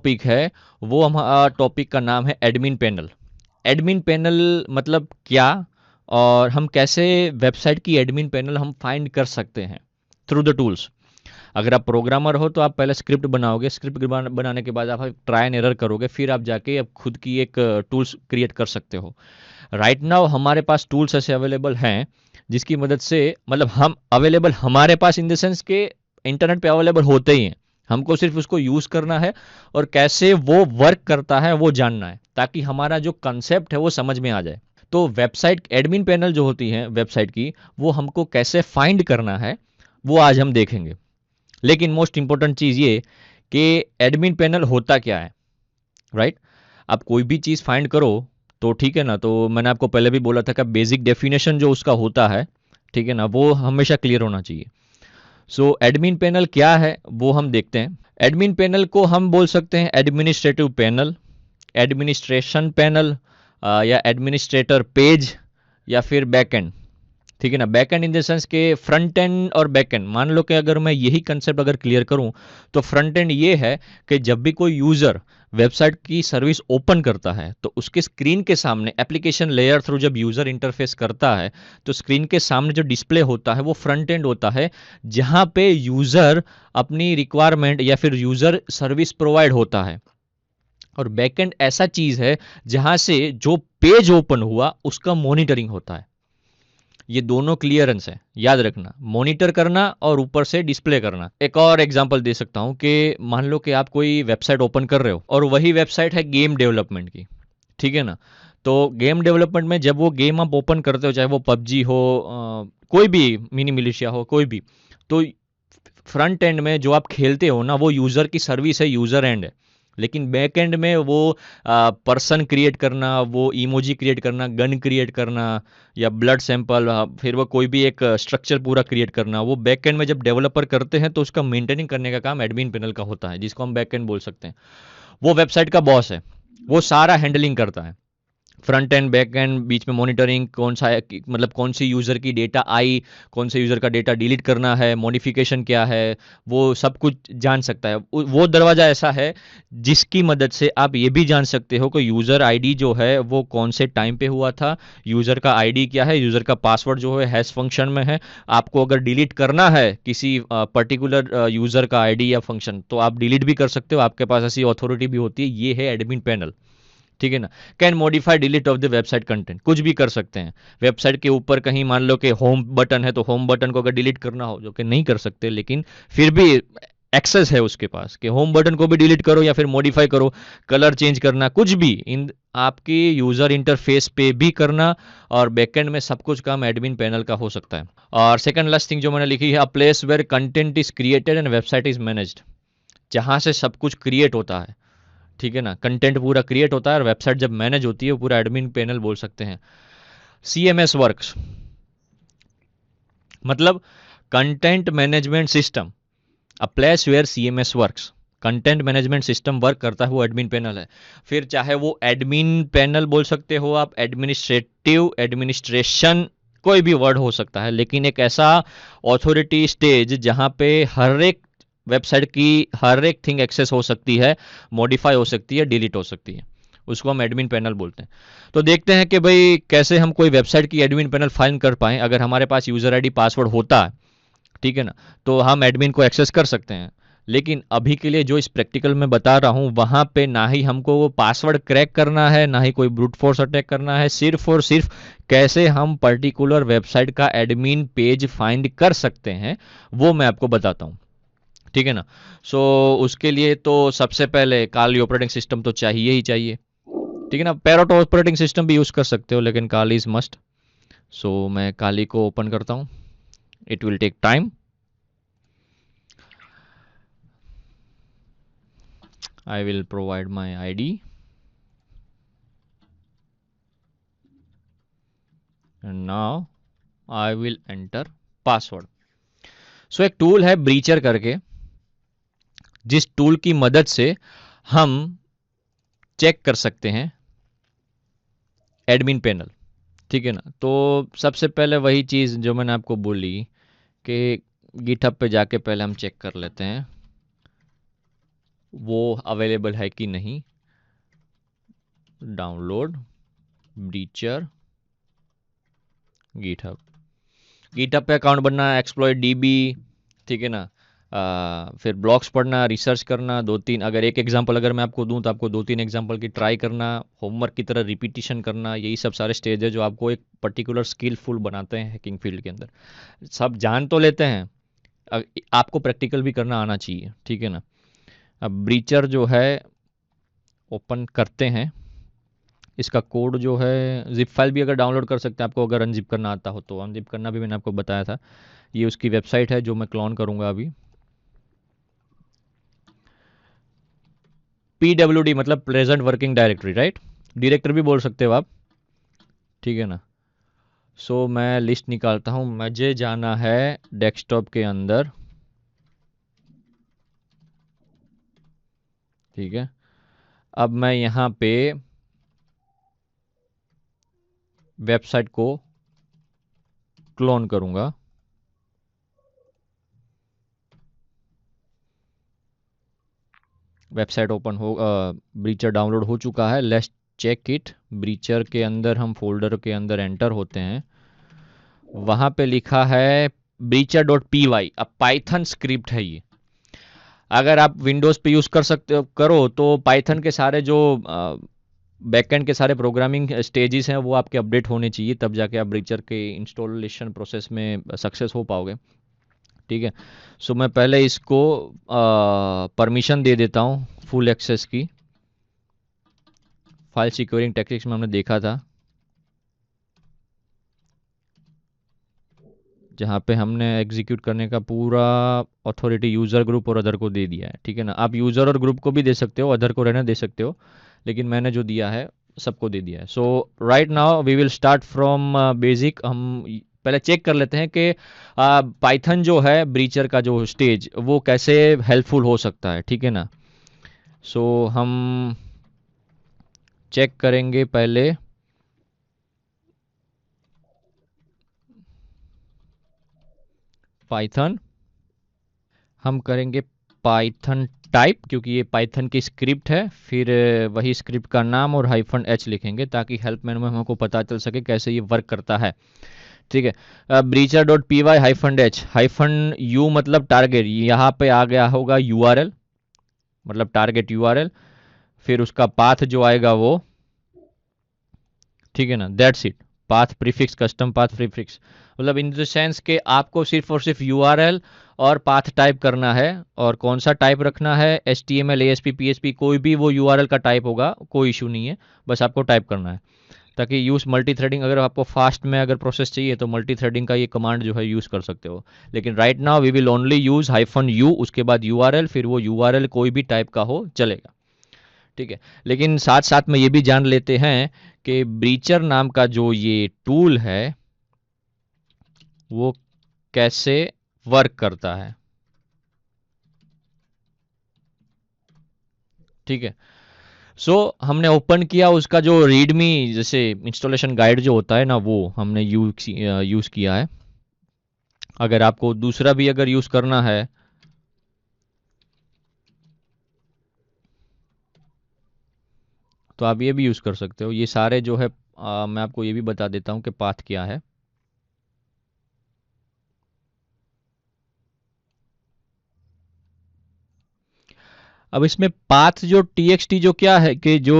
Topic है वो हमारा टॉपिक का नाम है एडमिन पैनल। एडमिन पैनल मतलब क्या, और हम कैसे वेबसाइट की एडमिन पैनल हम फाइंड कर सकते हैं थ्रू द टूल्स। अगर आप प्रोग्रामर हो तो आप पहले स्क्रिप्ट बनाओगे, स्क्रिप्ट बनाने के बाद आप ट्राई एंड एरर करोगे, फिर आप जाके अब खुद की एक टूल्स क्रिएट कर सकते हो। राइट नाउ हमारे पास टूल्स ऐसे अवेलेबल हैं जिसकी मदद से, मतलब हम अवेलेबल हमारे पास इन द सेंस के इंटरनेट पे अवेलेबल होते ही हैं, हमको सिर्फ उसको यूज करना है और कैसे वो वर्क करता है वो जानना है, ताकि हमारा जो कंसेप्ट है वो समझ में आ जाए। तो वेबसाइट एडमिन पैनल जो होती है वेबसाइट की, वो हमको कैसे फाइंड करना है वो आज हम देखेंगे। लेकिन मोस्ट इंपॉर्टेंट चीज ये कि एडमिन पैनल होता क्या है, राइट? आप कोई भी चीज फाइंड करो तो ठीक है ना, तो मैंने आपको पहले भी बोला था कि बेसिक डेफिनेशन जो उसका होता है, ठीक है ना, वो हमेशा क्लियर होना चाहिए। सो एडमिन पैनल क्या है वो हम देखते हैं। एडमिन पैनल को हम बोल सकते हैं एडमिनिस्ट्रेटिव पैनल, एडमिनिस्ट्रेशन पैनल, या एडमिनिस्ट्रेटर पेज, या फिर बैकएंड। ठीक है ना, back and in the sense के फ्रंट एंड और बैक एंड। मान लो कि अगर मैं यही कंसेप्ट अगर क्लियर करूं तो फ्रंट एंड ये है कि जब भी कोई यूजर वेबसाइट की सर्विस ओपन करता है तो उसके स्क्रीन के सामने एप्लीकेशन लेयर थ्रू जब यूजर इंटरफेस करता है तो स्क्रीन के सामने जो डिस्प्ले होता है वो फ्रंट एंड होता है, जहां पे यूजर अपनी रिक्वायरमेंट या फिर यूजर सर्विस प्रोवाइड होता है। और बैकएंड ऐसा चीज है जहां से जो पेज ओपन हुआ उसका मॉनिटरिंग होता है। ये दोनों क्लियरेंस है, याद रखना, मॉनिटर करना और ऊपर से डिस्प्ले करना। एक और एग्जांपल दे सकता हूं कि मान लो कि आप कोई वेबसाइट ओपन कर रहे हो और वही वेबसाइट है गेम डेवलपमेंट की, ठीक है ना। तो गेम डेवलपमेंट में जब वो गेम आप ओपन करते हो, चाहे वो पबजी हो, कोई भी मिनी मिलिशिया हो, कोई भी, तो फ्रंट एंड में जो आप खेलते हो ना वो यूजर की सर्विस है, यूजर एंड है। लेकिन बैक एंड में वो पर्सन क्रिएट करना, वो इमोजी क्रिएट करना, गन क्रिएट करना, या ब्लड सैंपल, फिर वो कोई भी एक स्ट्रक्चर पूरा क्रिएट करना, वो बैक एंड में जब डेवलपर करते हैं तो उसका मेंटेनिंग करने का काम एडमिन पैनल का होता है, जिसको हम बैक एंड बोल सकते हैं। वो वेबसाइट का बॉस है, वो सारा हैंडलिंग करता है। फ्रंट एंड बैक एंड बीच में मॉनिटरिंग, कौन सा मतलब कौन सी यूजर की डेटा आई, कौन से यूजर का डेटा डिलीट करना है, मॉडिफिकेशन क्या है, वो सब कुछ जान सकता है। वो दरवाजा ऐसा है जिसकी मदद से आप ये भी जान सकते हो कि यूजर आईडी जो है वो कौन से टाइम पे हुआ था, यूजर का आईडी क्या है, यूजर का पासवर्ड जो है हैश फंक्शन में है। आपको अगर डिलीट करना है किसी पर्टिकुलर यूजर का आईडी या फंक्शन तो आप डिलीट भी कर सकते हो, आपके पास ऐसी अथॉरिटी भी होती है। ये है एडमिन पैनल, ठीक है ना। Can modify delete of the website content, कुछ भी कर सकते हैं। वेबसाइट के ऊपर कहीं मान लो कि होम बटन है तो होम बटन को अगर डिलीट करना हो, जो कि नहीं कर सकते, लेकिन फिर भी एक्सेस है उसके पास कि होम बटन को भी डिलीट करो या फिर मॉडिफाई करो, कलर चेंज करना, कुछ भी इन आपकी यूजर इंटरफेस पे भी करना। और बैकएंड में सब कुछ काम एडमिन पैनल का हो सकता है। और सेकंड लास्ट थिंग जो मैंने लिखी है, a place where content is created and website is managed, जहां से सब कुछ क्रिएट होता है, ठीक है ना, कंटेंट पूरा क्रिएट होता है और वेबसाइट जब मैनेज होती है वो पूरा एडमिन पैनल बोल सकते हैं। सीएमएस वर्क्स मतलब content management system, a place where CMS works, content management system work करता है वो एडमिन पैनल है। फिर चाहे वो एडमिन पैनल बोल सकते हो आप, एडमिनिस्ट्रेटिव, एडमिनिस्ट्रेशन, कोई भी वर्ड हो सकता है, लेकिन एक ऐसा ऑथोरिटी स्टेज जहां पे हर एक वेबसाइट की हर एक थिंग एक्सेस हो सकती है, मॉडिफाई हो सकती है, डिलीट हो सकती है, उसको हम एडमिन पैनल बोलते हैं। तो देखते हैं कि भाई कैसे हम कोई वेबसाइट की एडमिन पैनल फाइंड कर पाएं। अगर हमारे पास यूजर आईडी पासवर्ड होता है, ठीक है ना, तो हम एडमिन को एक्सेस कर सकते हैं। लेकिन अभी के लिए जो इस प्रैक्टिकल में बता रहा हूं वहां पे ना ही हमको वो पासवर्ड क्रैक करना है, ना ही कोई ब्रूट फोर्स अटैक करना है, सिर्फ और सिर्फ कैसे हम पर्टिकुलर वेबसाइट का एडमिन पेज फाइंड कर सकते हैं वो मैं आपको बताता हूं, ठीक है ना। सो उसके लिए तो सबसे पहले काली ऑपरेटिंग सिस्टम तो चाहिए ही चाहिए, ठीक है ना। पैरोट ऑपरेटिंग सिस्टम भी यूज कर सकते हो लेकिन काली इज मस्ट। सो मैं काली को ओपन करता हूं, it will take time. I will provide my ID and now I will enter password. सो एक टूल है ब्रीचर करके, जिस टूल की मदद से हम चेक कर सकते हैं एडमिन पैनल, ठीक है ना। तो सबसे पहले वही चीज जो मैंने आपको बोली कि गिटहब पे जाके पहले हम चेक कर लेते हैं वो अवेलेबल है कि नहीं। डाउनलोड ब्रीचर गिटहब, गिटहब पे अकाउंट बनना, एक्सप्लॉइट डीबी, ठीक है ना। फिर ब्लॉग्स पढ़ना, रिसर्च करना, दो तीन, अगर एक एग्जांपल अगर मैं आपको दूं तो आपको दो तीन एग्जांपल की ट्राई करना, होमवर्क की तरह रिपीटिशन करना, यही सब सारे स्टेज है जो आपको एक पर्टिकुलर स्किलफुल बनाते हैं हैकिंग फील्ड के अंदर। सब जान तो लेते हैं, अ- आपको प्रैक्टिकल भी करना आना चाहिए, ठीक है ना। अब ब्रीचर जो है ओपन करते हैं, इसका कोड जो है, जिप फाइल भी अगर डाउनलोड कर सकते हैं, आपको अगर अनजिप करना आता हो तो। अनजिप करना भी मैंने आपको बताया था। ये उसकी वेबसाइट है जो मैं क्लोन करूंगा अभी। PWD मतलब present working directory, right, director भी बोल सकते हो आप, ठीक है ना। सो मैं लिस्ट निकालता हूँ, मुझे जाना है डेस्कटॉप के अंदर, ठीक है। अब मैं यहाँ पे वेबसाइट को क्लोन करूँगा। वेबसाइट ओपन हो, ब्रीचर डाउनलोड हो चुका है। Let's check it. ब्रीचर के अंदर हम फोल्डर के अंदर एंटर होते हैं, वहाँ पे लिखा है ब्रीचर डॉट पी वाई। अब पाइथन स्क्रिप्ट है ये। अगर आप विंडोज़ पे यूज़ कर सकते हो करो तो पाइथन के सारे जो बैकएंड के सारे प्रोग्रामिंग स्टेजेस हैं वो आपके अपडेट होने चाहिए, तब जाके आप ब्रीचर के इंस्टॉलेशन प्रोसेस में सक्सेस हो पाओगे, ठीक है। सो मैं पहले इसको परमिशन दे देता हूँ फुल एक्सेस की। फाइल सिक्योरिंग टेक्निक्स में हमने देखा था, जहाँ पे हमने एग्जीक्यूट करने का पूरा अथॉरिटी यूज़र ग्रुप और अदर को दे दिया है, ठीक है ना। आप यूज़र और ग्रुप को भी दे सकते हो, अदर को रहने दे सकते हो, लेकिन मैंने जो दिया है सबको दे दिया है। So right now we will start from basic. हम पहले चेक कर लेते हैं कि पाइथन जो है ब्रीचर का जो स्टेज वो कैसे हेल्पफुल हो सकता है, ठीक है ना। सो हम चेक करेंगे पहले पाइथन, हम करेंगे पाइथन टाइप, क्योंकि ये पाइथन की स्क्रिप्ट है। फिर वही स्क्रिप्ट का नाम और हाइफन एच लिखेंगे ताकि हेल्प मेनू में हमको पता चल सके कैसे ये वर्क करता है, ठीक है। Breacher dot P Y hyphen H hyphen U मतलब टारगेट, यहाँ पे आ गया होगा यूआरएल, मतलब टारगेट यूआरएल। फिर उसका पाथ जो आएगा वो, ठीक है ना, that's it. Path prefix, custom path prefix, मतलब इन द सेंस के आपको सिर्फ और सिर्फ यूआरएल और पाथ टाइप करना है। और कौन सा टाइप रखना है, HTML ASP PHP, कोई भी वो यूआरएल का टाइप होगा, कोई इशू नहीं है, बस आपको टाइप करना है। ताकि यूज़ मल्टी थ्रेडिंग, अगर आपको फास्ट में अगर प्रोसेस चाहिए तो मल्टी थ्रेडिंग का ये कमांड जो है यूज़ कर सकते हो। लेकिन right now we will only use hyphen U, उसके बाद यूआरएल, फिर वो यूआरएल कोई भी टाइप का हो चलेगा, ठीक है। लेकिन साथ साथ में ये भी जान लेते हैं कि ब्रीचर नाम का जो ये टूल है वो कैसे वर्क करता है, ठीक है। सो हमने ओपन किया, उसका जो रीडमी जैसे इंस्टॉलेशन गाइड जो होता है ना वो हमने यूज़ किया है। अगर आपको दूसरा भी अगर यूज़ करना है तो आप ये भी यूज़ कर सकते हो। ये सारे जो है मैं आपको ये भी बता देता हूँ कि पाथ क्या है। अब इसमें पाथ जो TXT जो क्या है कि जो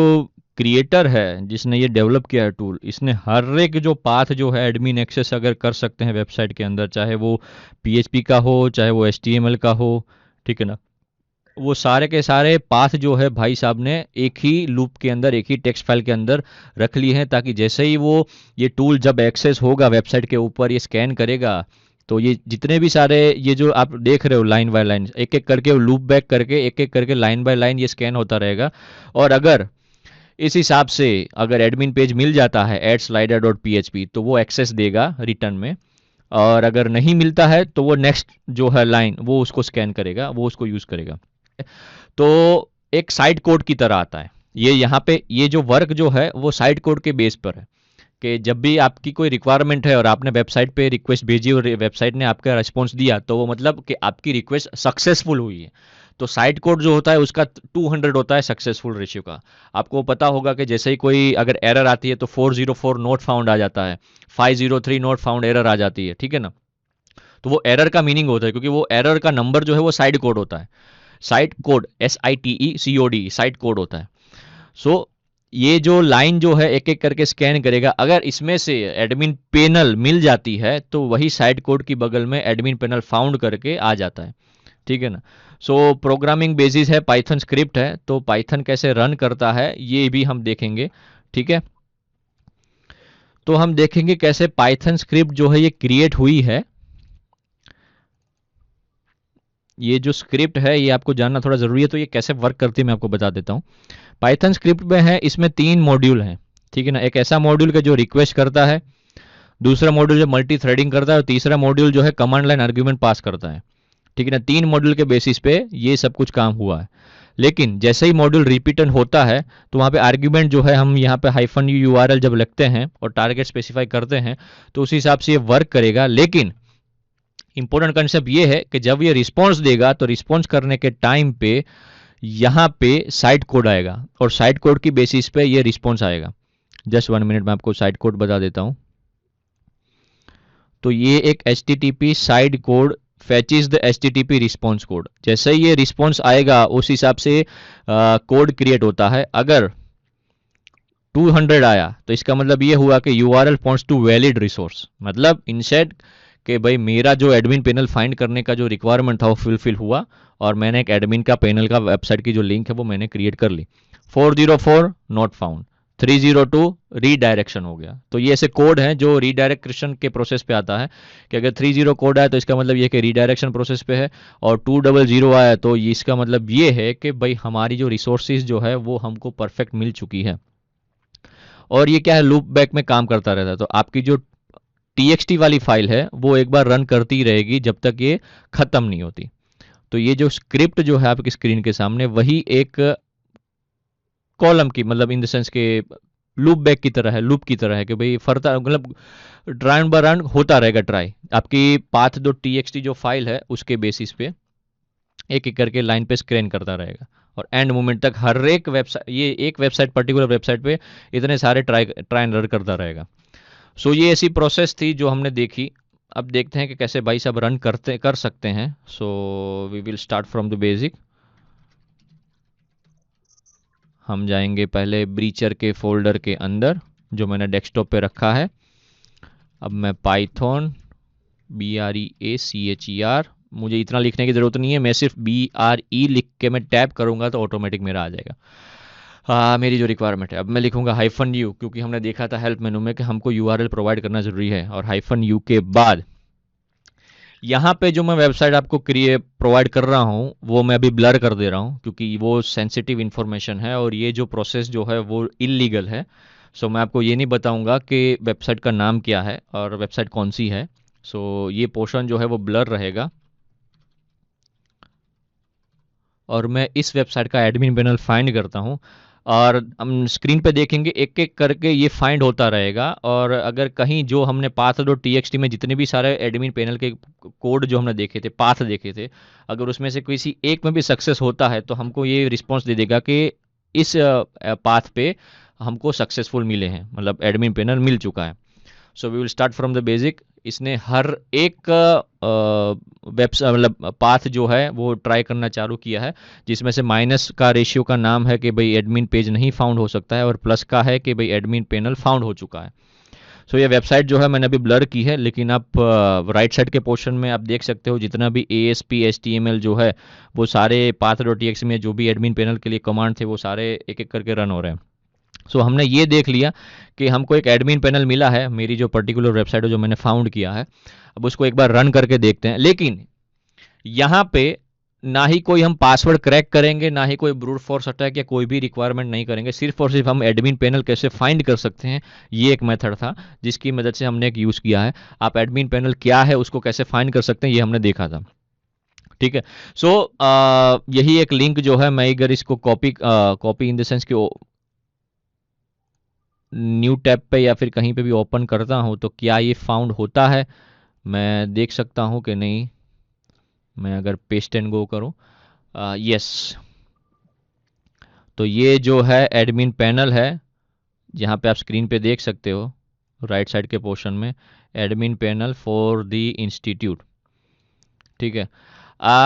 क्रिएटर है जिसने ये डेवलप किया है टूल, इसने हर एक जो पाथ जो है एडमिन एक्सेस अगर कर सकते हैं वेबसाइट के अंदर, चाहे वो PHP का हो चाहे वो HTML का हो, ठीक है ना। वो सारे के सारे पाथ जो है भाई साहब ने एक ही लूप के अंदर, एक ही टेक्स्ट फाइल के अंदर रख लिए हैं, ताकि जैसे ही वो ये टूल जब एक्सेस होगा वेबसाइट के ऊपर, ये स्कैन करेगा, तो ये जितने भी सारे ये जो आप देख रहे हो लाइन बाय लाइन, एक एक करके लूप बैक करके एक एक करके लाइन बाय लाइन ये स्कैन होता रहेगा। और अगर इस हिसाब से अगर एडमिन पेज मिल जाता है @slider.php तो वो एक्सेस देगा रिटर्न में। और अगर नहीं मिलता है तो वो नेक्स्ट जो है लाइन वो उसको स्कैन करेगा, वो उसको यूज़ करेगा। तो एक साइड कोड की तरह आता है ये। यहाँ पे ये जो वर्क जो है वो साइड कोड के बेस पर है कि जब भी आपकी कोई रिक्वायरमेंट है और आपने वेबसाइट पे रिक्वेस्ट भेजी और वेबसाइट ने आपका रिस्पॉन्स दिया, तो वो मतलब कि आपकी रिक्वेस्ट सक्सेसफुल हुई है। तो साइट कोड जो होता है उसका 200 होता है सक्सेसफुल रेशियो का। आपको पता होगा कि जैसे ही कोई अगर एरर आती है तो 404 नॉट फाउंड आ जाता है, 503 नॉट फाउंड एरर आ जाती है, ठीक है ना। तो वो एरर का मीनिंग होता है, क्योंकि वो एरर का नंबर जो है वो साइड कोड होता है। Site code SITECOD site code होता है। सो ये जो लाइन जो है एक एक करके स्कैन करेगा, अगर इसमें से एडमिन पैनल मिल जाती है तो वही साइट कोड की बगल में एडमिन पैनल फाउंड करके आ जाता है, ठीक है ना। सो प्रोग्रामिंग बेसिस है, पाइथन स्क्रिप्ट है, तो पाइथन कैसे रन करता है ये भी हम देखेंगे, ठीक है। तो हम देखेंगे कैसे पाइथन स्क्रिप्ट जो है ये क्रिएट हुई है। ये जो स्क्रिप्ट है ये आपको जानना थोड़ा ज़रूरी है, तो ये कैसे वर्क करती है मैं आपको बता देता हूँ। पाइथन स्क्रिप्ट में है, इसमें 3 मॉड्यूल हैं, ठीक है ना। एक ऐसा मॉड्यूल का जो रिक्वेस्ट करता है, दूसरा मॉड्यूल जो मल्टी थ्रेडिंग करता है, और तीसरा मॉड्यूल जो है कमांड लाइन आर्ग्यूमेंट पास करता है, ठीक है ना। 3 मॉड्यूल के बेसिस पे ये सब कुछ काम हुआ है। लेकिन जैसे ही मॉड्यूल रिपीटन होता है तो वहाँ पे आर्ग्यूमेंट जो है हम यहाँ पे -URL जब लगते हैं और टारगेट स्पेसिफाई करते हैं तो उस हिसाब से ये वर्क करेगा। लेकिन इंपॉर्टेंट कंसेप्ट ये है कि जब ये रिस्पॉन्स देगा तो रिस्पॉन्स करने के टाइम पे यहाँ पे साइट कोड आएगा, और साइट कोड की बेसिस पे ये रिस्पॉन्स आएगा। जस्ट 1 मिनट में आपको साइट कोड बता देता हूँ। तो ये एक HTTP side code fetches the HTTP response code. जैसे ही ये रिस्पॉन्स आएगा उस हिसाब से कोड क्रिएट होता है। अगर 200 आया तो इसका मतलब ये हुआ कि URL points to valid resource, मतलब इनसेट कि भाई मेरा जो एडमिन पैनल फाइंड करने का जो रिक्वायरमेंट था वो फुलफिल हुआ, और मैंने एक एडमिन का पैनल का वेबसाइट की जो लिंक है वो मैंने क्रिएट कर ली। 404 नॉट फाउंड, 302 रीडायरेक्शन हो गया। तो ये ऐसे कोड हैं जो रीडायरेक्शन के प्रोसेस पे आता है, कि अगर 30 कोड आया तो इसका मतलब ये कि रीडायरेक्शन प्रोसेस पे है, और 200 आया तो इसका मतलब ये है कि भाई हमारी जो रिसोर्सेज जो है वो हमको परफेक्ट मिल चुकी है। और ये क्या है, लूप बैक में काम करता रहता है। तो आपकी जो TXT वाली फाइल है वो एक बार रन करती रहेगी जब तक ये खत्म नहीं होती। तो ये जो स्क्रिप्ट जो है आपकी स्क्रीन के सामने, वही एक कॉलम की, मतलब इन द सेंस के लूप बैक की तरह है, लूप की तरह है, कि भाई फरता मतलब रन बाय रन होता रहेगा ट्राई। आपकी path.txt जो फाइल है उसके बेसिस पे एक एक करके लाइन पे स्क्रैन करता रहेगा, और एंड मोमेंट तक हर एक वेबसाइट, ये एक वेबसाइट पर्टिकुलर वेबसाइट पे इतने सारे ट्राई एंड रन करता रहेगा। सो ये ऐसी प्रोसेस थी जो हमने देखी। अब देखते हैं कि कैसे भाई सब रन कर सकते हैं। So we will start from the basic. हम जाएंगे पहले ब्रीचर के फोल्डर के अंदर जो मैंने डेस्कटॉप पे रखा है। अब मैं पाइथन BREACHER, मुझे इतना लिखने की ज़रूरत नहीं है, मैं सिर्फ BRE लिख के मैं टैप करूँगा तो ऑटोमेटिक मेरा आ जाएगा। हाँ, मेरी जो रिक्वायरमेंट है। अब मैं लिखूंगा -U, क्योंकि हमने देखा था हेल्प मेनू में कि हमको URL प्रोवाइड करना ज़रूरी है, और -U के बाद यहाँ पे जो मैं वेबसाइट आपको प्रोवाइड कर रहा हूँ वो मैं अभी ब्लर कर दे रहा हूँ, क्योंकि वो सेंसिटिव इन्फॉर्मेशन है और ये जो प्रोसेस जो है वो इलीगल है। सो मैं आपको ये नहीं बताऊंगा कि वेबसाइट का नाम क्या है और वेबसाइट कौन सी है। सो ये पोर्शन जो है वो ब्लर रहेगा, और मैं इस वेबसाइट का एडमिन पैनल फाइंड करता हूँ, और हम स्क्रीन पे देखेंगे एक एक करके ये फाइंड होता रहेगा। और अगर कहीं जो हमने path.txt में जितने भी सारे एडमिन पैनल के कोड जो हमने देखे थे, पाथ देखे थे, अगर उसमें से किसी एक में भी सक्सेस होता है तो हमको ये रिस्पॉन्स दे देगा कि इस पाथ पे हमको सक्सेसफुल मिले हैं, मतलब एडमिन पैनल मिल चुका है। So we will start from the basic. इसने हर एक वेबसाइट मतलब पाथ जो है वो ट्राई करना चालू किया है, जिसमें से माइनस का रेशियो का नाम है कि भाई एडमिन पेज नहीं फाउंड हो सकता है, और प्लस का है कि भाई एडमिन पैनल फाउंड हो चुका है। सो ये वेबसाइट जो है मैंने अभी ब्लर की है, लेकिन आप राइट साइड के पोर्शन में आप देख सकते हो जितना भी ASP HTML जो है वो सारे path.txt में जो भी एडमिन पैनल के लिए कमांड थे वो सारे एक एक करके रन हो रहे हैं। सो हमने ये देख लिया कि हमको एक एडमिन पैनल मिला है, मेरी जो पर्टिकुलर वेबसाइट है जो मैंने फाउंड किया है। अब उसको एक बार रन करके देखते हैं। लेकिन यहाँ पे ना ही कोई हम पासवर्ड क्रैक करेंगे, ना ही कोई ब्रूट फोर्स अटैक या कोई भी रिक्वायरमेंट नहीं करेंगे। सिर्फ और सिर्फ हम एडमिन पैनल कैसे फाइंड कर सकते हैं, ये एक मेथड था जिसकी मदद से हमने एक यूज़ किया है। आप एडमिन पैनल क्या है उसको कैसे फाइंड कर सकते हैं ये हमने देखा था, ठीक है। सो यही एक लिंक जो है, मैं अगर इसको कॉपी इन द सेंस कि न्यू टैब पे या फिर कहीं पे भी ओपन करता हूँ तो क्या ये फाउंड होता है, मैं देख सकता हूँ कि नहीं। मैं अगर पेस्ट एंड गो करूँ यस, तो ये जो है एडमिन पैनल है, जहाँ पे आप स्क्रीन पे देख सकते हो राइट साइड के पोर्शन में, admin panel for the institute. ठीक है।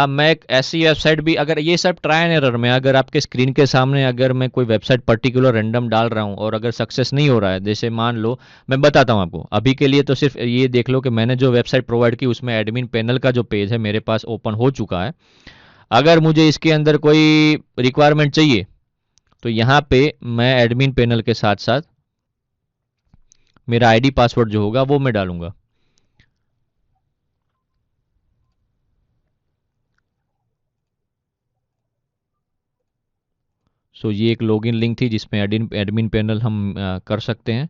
मैं एक ऐसी वेबसाइट भी, अगर ये सब ट्राई एंड एरर में, अगर आपके स्क्रीन के सामने अगर मैं कोई वेबसाइट पर्टिकुलर रैंडम डाल रहा हूँ और अगर सक्सेस नहीं हो रहा है, जैसे मान लो, मैं बताता हूँ आपको अभी के लिए, तो सिर्फ ये देख लो कि मैंने जो वेबसाइट प्रोवाइड की उसमें एडमिन पैनल का जो पेज है मेरे पास ओपन हो चुका है। अगर मुझे इसके अंदर कोई रिक्वायरमेंट चाहिए तो यहाँ पे मैं एडमिन पैनल के साथ साथ मेरा आईडी पासवर्ड जो होगा वो मैं डालूंगा। सो ये एक लॉगिन लिंक थी जिसमें एडमिन पैनल हम कर सकते हैं।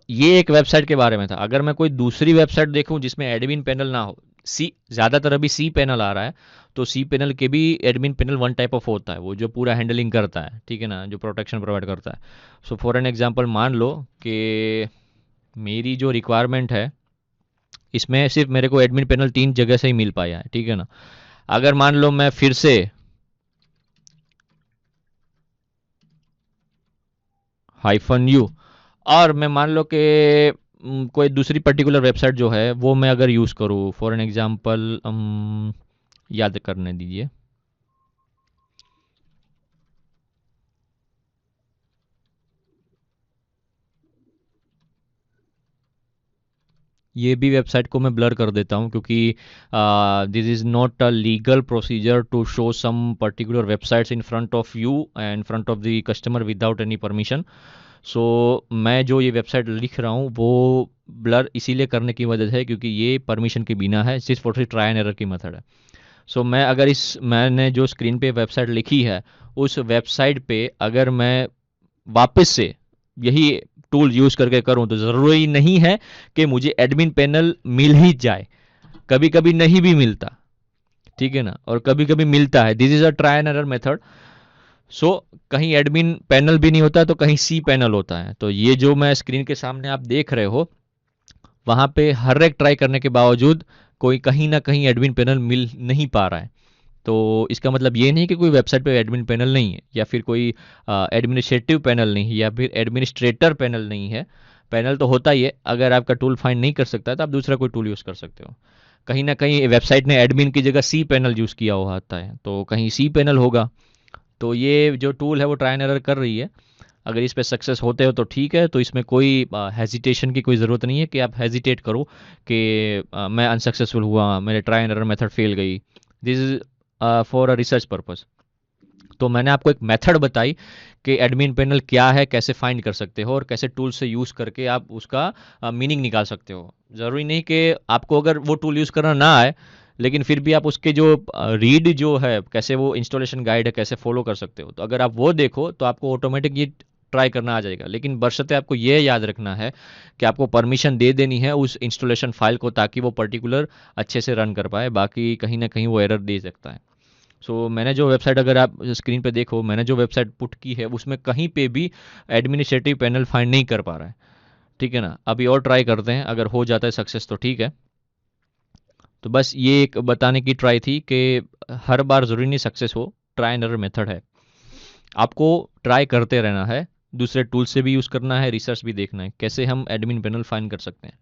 ये एक वेबसाइट के बारे में था। अगर मैं कोई दूसरी वेबसाइट देखूं जिसमें एडमिन पैनल ना हो, सी ज़्यादातर अभी सी पैनल आ रहा है, तो सी पैनल के भी admin panel one type of होता है, वो जो पूरा हैंडलिंग करता है, ठीक है ना, जो प्रोटेक्शन प्रोवाइड करता है। सो फॉर एन एग्जांपल मान लो कि मेरी जो रिक्वायरमेंट है इसमें सिर्फ मेरे को एडमिन पैनल 3 जगह से ही मिल पाया है, ठीक है ना। अगर मान लो मैं फिर से -u, और मैं मान लो कि कोई दूसरी पर्टिकुलर वेबसाइट जो है वो मैं अगर यूज़ करूँ, फॉर एन एग्जांपल याद करने दीजिए, ये भी वेबसाइट को मैं ब्लर कर देता हूँ, क्योंकि this is not a legal procedure to show some particular websites in front of you and front of the customer without any permission. So मैं जो ये वेबसाइट लिख रहा हूँ वो ब्लर इसीलिए करने की वजह से है क्योंकि ये परमिशन के बिना है, सिर्फ और सिर्फ ट्राई एंड एरर की मेथड है। मैं अगर इस मैंने जो स्क्रीन पे वेबसाइट लिखी है उस वेबसाइट पे अगर मैं वापस से यही टूल यूज़ करके करूं, तो ज़रूरी नहीं है कि मुझे एडमिन पैनल मिल ही जाए, कभी कभी नहीं भी मिलता, ठीक है ना, और कभी कभी मिलता है। This is a try and error method. So कहीं एडमिन पैनल भी नहीं होता तो कहीं सी पैनल होता है। तो ये जो मैं स्क्रीन के सामने आप देख रहे हो, वहाँ पे हर एक ट्राई करने के बावजूद कोई कहीं ना कहीं एडमिन पैनल मिल नहीं पा रहा है। तो इसका मतलब ये नहीं कि कोई वेबसाइट पे एडमिन पैनल नहीं है, या फिर कोई एडमिनिस्ट्रेटिव पैनल नहीं है, या फिर एडमिनिस्ट्रेटर पैनल नहीं है। पैनल तो होता ही है। अगर आपका टूल फाइंड नहीं कर सकता है तो आप दूसरा कोई टूल यूज़ कर सकते हो। कहीं ना कहीं वेबसाइट ने एडमिन की जगह सी पैनल यूज़ किया हुआ होता है, तो कहीं सी पैनल होगा। तो ये जो टूल है वो ट्राई एंड एरर कर रही है। अगर इस पे सक्सेस होते हो तो ठीक है, तो इसमें कोई हेजिटेशन की कोई ज़रूरत नहीं है कि आप हेजिटेट करो कि मैं अनसक्सेसफुल हुआ, मेरे try and error method fail गई। This is for a research purpose. तो मैंने आपको एक मेथड बताई कि एडमिन पैनल क्या है, कैसे फाइंड कर सकते हो और कैसे टूल से यूज़ करके आप उसका मीनिंग निकाल सकते हो। ज़रूरी नहीं कि आपको अगर वो टूल यूज़ करना ना आए, लेकिन फिर भी आप उसके जो रीड जो है, कैसे वो इंस्टॉलेशन गाइड है कैसे फॉलो कर सकते हो, तो अगर आप वो देखो तो आपको ऑटोमेटिक ये ट्राई करना आ जाएगा। लेकिन बशर्ते आपको ये याद रखना है कि आपको परमिशन दे देनी है उस इंस्टॉलेशन फाइल को, ताकि वो पर्टिकुलर अच्छे से रन कर पाए, बाकी कहीं ना कहीं वो एरर दे सकता है। मैंने जो वेबसाइट, अगर आप स्क्रीन पे देखो, मैंने जो वेबसाइट पुट की है उसमें कहीं पे भी एडमिनिस्ट्रेटिव पैनल फाइंड नहीं कर पा रहा है, ठीक है ना। अभी और ट्राई करते हैं, अगर हो जाता है सक्सेस तो ठीक है। तो बस ये एक बताने की ट्राई थी कि हर बार ज़रूरी नहीं सक्सेस हो, ट्राई एंड एरर मेथड है, आपको ट्राई करते रहना है, दूसरे टूल से भी यूज़ करना है, रिसर्च भी देखना है कैसे हम एडमिन पैनल फाइंड कर सकते हैं।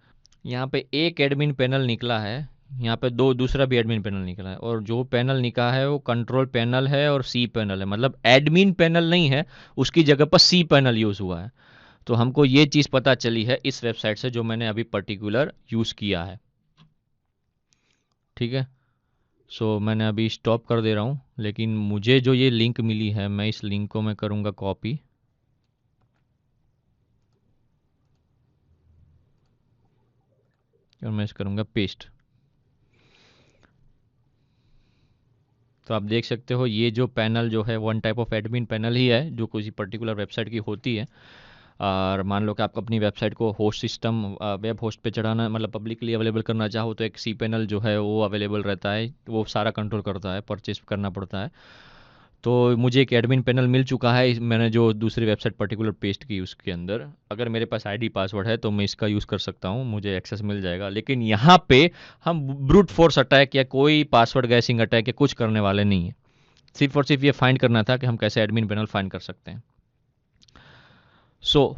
यहाँ पे एक एडमिन पैनल निकला है, यहाँ पे दो दूसरा भी एडमिन पैनल निकला है, और जो पैनल निकला है वो कंट्रोल पैनल है और सी पैनल है, मतलब एडमिन पैनल नहीं है, उसकी जगह पर सी पैनल यूज़ हुआ है। तो हमको ये चीज़ पता चली है इस वेबसाइट से जो मैंने अभी पर्टिकुलर यूज़ किया है, ठीक है। मैंने अभी स्टॉप कर दे रहा हूँ, लेकिन मुझे जो ये लिंक मिली है मैं इस लिंक को मैं करूँगा कॉपी, और मैं इस करूँगा पेस्ट। तो आप देख सकते हो ये जो पैनल जो है one type of admin panel ही है जो किसी पर्टिकुलर वेबसाइट की होती है। और मान लो कि आप अपनी वेबसाइट को होस्ट सिस्टम वेब होस्ट पे चढ़ाना, मतलब पब्लिकली अवेलेबल करना चाहो, तो एक सी पैनल जो है वो अवेलेबल रहता है, वो सारा कंट्रोल करता है, परचेज करना पड़ता है। तो मुझे एक एडमिन पैनल मिल चुका है, मैंने जो दूसरी वेबसाइट पर्टिकुलर पेस्ट की उसके अंदर। अगर मेरे पास आईडी पासवर्ड है तो मैं इसका यूज़ कर सकता हूँ, मुझे एक्सेस मिल जाएगा। लेकिन यहाँ पे हम ब्रूट फोर्स अटैक या कोई पासवर्ड गैसिंग अटैक या कुछ करने वाले नहीं है। सिर्फ और सिर्फ ये फाइंड करना था कि हम कैसे एडमिन पैनल फाइंड कर सकते हैं। सो